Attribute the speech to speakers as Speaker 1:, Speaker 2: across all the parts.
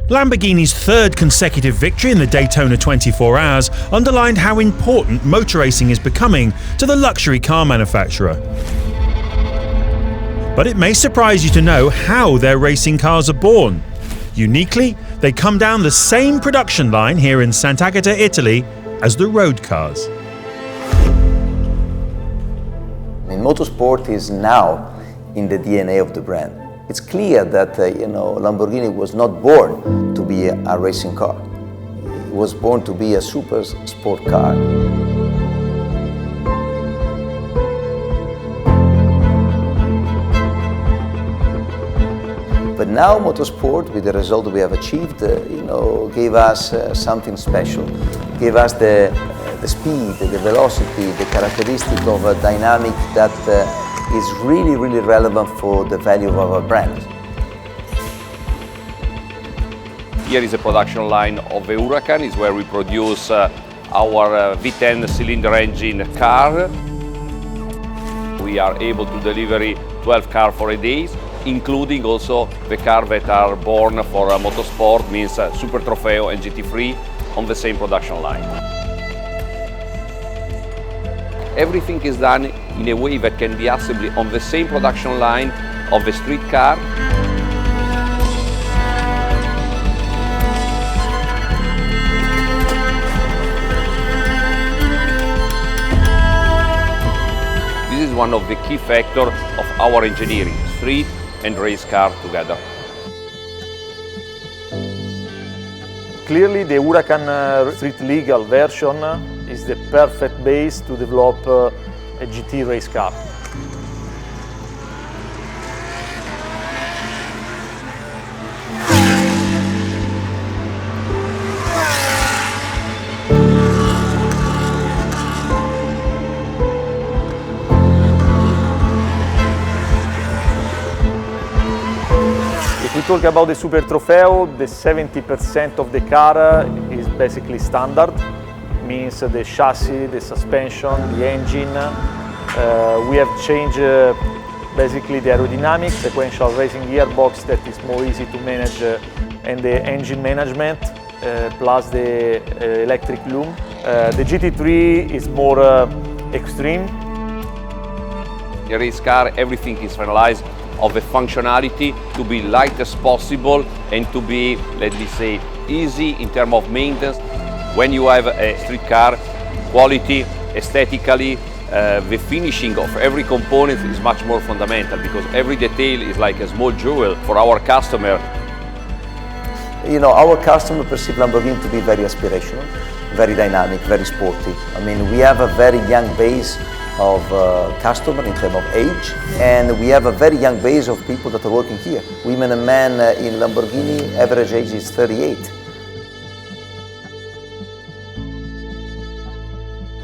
Speaker 1: Lamborghini's third consecutive victory in the Daytona 24 Hours underlined how important motor racing is becoming to the luxury car manufacturer. But it may surprise you to know how their racing cars are born. Uniquely, they come down the same production line here in Sant'Agata, Italy, as the road cars.
Speaker 2: Motorsport is now in the DNA of the brand. It's clear that Lamborghini was not born to be a racing car. It was born to be a super sport car. But now motorsport, with the result we have achieved, gave us something special. Gave us the speed, the velocity, the characteristic of a dynamic that is really, really relevant for the value of our brand.
Speaker 3: Here is a production line of the Huracan, is where we produce our V10 cylinder engine car. We are able to deliver 12 cars for a day, including also the cars that are born for motorsport, means Super Trofeo and GT3 on the same production line. Everything is done in a way that can be assembled on the same production line of the street car. This is one of the key factors of our engineering, street and race car together.
Speaker 4: Clearly, the Huracan street legal version is the perfect base to develop a GT race car. If we talk about the Super Trofeo, the 70% of the car is basically standard. Means the chassis, the suspension, the engine. We have changed basically the aerodynamics, sequential racing gearbox that is more easy to manage, and the engine management, plus the electric loom. The GT3 is more extreme.
Speaker 3: The race car, everything is finalized of the functionality to be light as possible and to be, let me say, easy in terms of maintenance. When you have a street car, quality, aesthetically, the finishing of every component is much more fundamental, because every detail is like a small jewel for our customer.
Speaker 2: Our customer perceive Lamborghini to be very aspirational, very dynamic, very sporty. We have a very young base of customer in terms of age, and we have a very young base of people that are working here. Women and men in Lamborghini, average age is 38.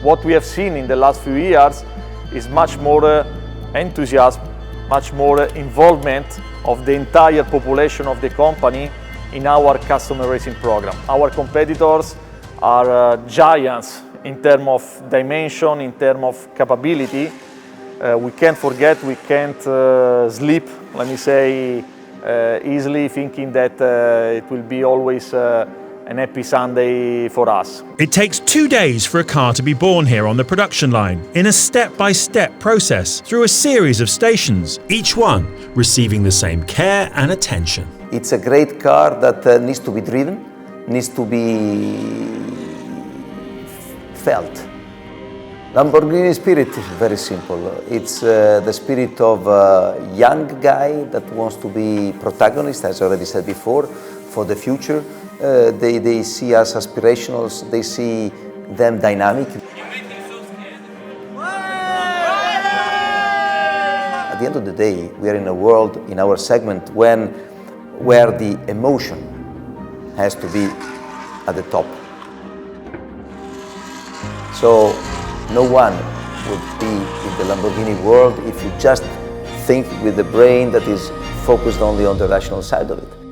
Speaker 4: What we have seen in the last few years is much more enthusiasm, much more involvement of the entire population of the company in our customer racing program. Our competitors are giants in terms of dimension, in terms of capability. We can't forget, we can't sleep, let me say, easily thinking that it will be always an happy Sunday for us.
Speaker 1: It takes 2 days for a car to be born here on the production line, in a step-by-step process through a series of stations, each one receiving the same care and attention.
Speaker 2: It's a great car that needs to be driven, needs to be felt. Lamborghini spirit is very simple. It's the spirit of a young guy that wants to be protagonist, as I already said before, for the future. They see us aspirational, they see them dynamic. At the end of the day, we are in a world, in our segment, where the emotion has to be at the top. So no one would be in the Lamborghini world if you just think with the brain that is focused only on the rational side of it.